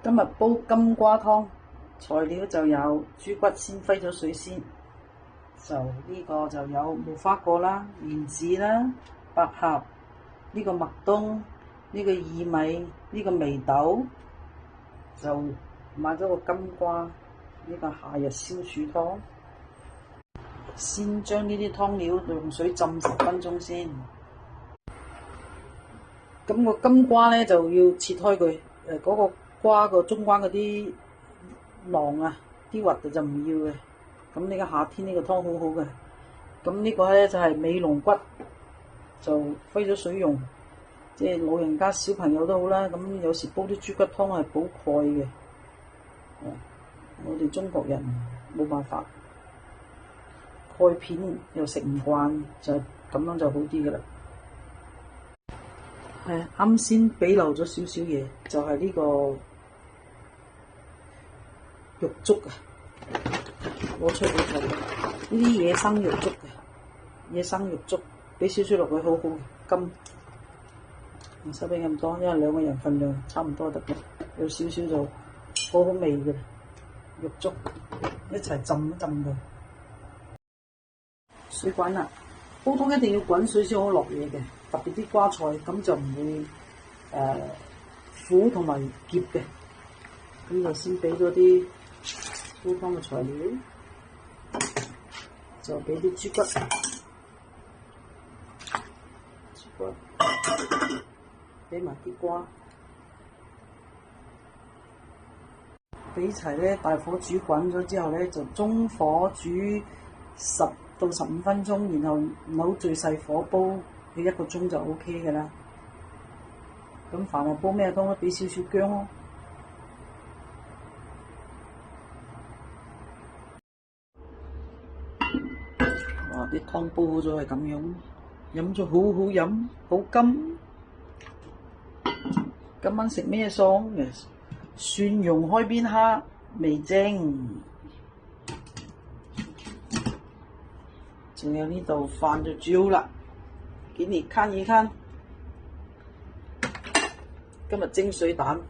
今日煲金瓜湯，材料就有豬骨先揮咗水先，就呢個就有無花果啦、蓮子啦、百合，呢個麥冬，呢個薏米，呢個眉豆，就買咗個金瓜，呢個夏日消暑湯。先將呢啲湯料用水浸10分鐘先。咁個金瓜咧就要切開佢，嗰個瓜個中間嗰啲囊啊，啲核就唔要嘅。咁呢個夏天呢個湯好好嘅。咁呢個咧就係尾龍骨，就揮咗水用，即係老人家小朋友都好啦。咁有時煲啲豬骨湯係補鈣嘅。我哋中國人冇辦法，鈣片又食唔慣，就咁樣就好啲噶啦。啱先俾漏咗少少嘢，就係呢個肉粥啊，攞出嚟睇，呢啲野生肉粥嘅，野生肉粥，俾少少落去好好嘅，甘，唔使俾咁多，因為2個人份量差唔多得嘅，有少少就好好味嘅肉粥，一齊浸一浸佢。水滾啦，煲湯一定要滾水先好落嘢嘅，特別啲瓜菜咁就唔會苦同埋澀嘅。咁就先俾咗啲煲湯嘅材料，就俾啲豬骨，俾埋啲瓜，俾齊咧，大火煮滾咗之後咧，就中火煮10到15分鐘，然後唔好最細火煲，佢1個鐘就 OK 嘅啦。咁凡係煲咩湯都俾少少薑咯。哇！啲湯煲好咗係咁樣，飲咗好好飲，好甘。今晚食咩餸？蒜蓉開邊蝦味精。仲有呢度飯就煮好啦，給你看一看。今日蒸水蛋，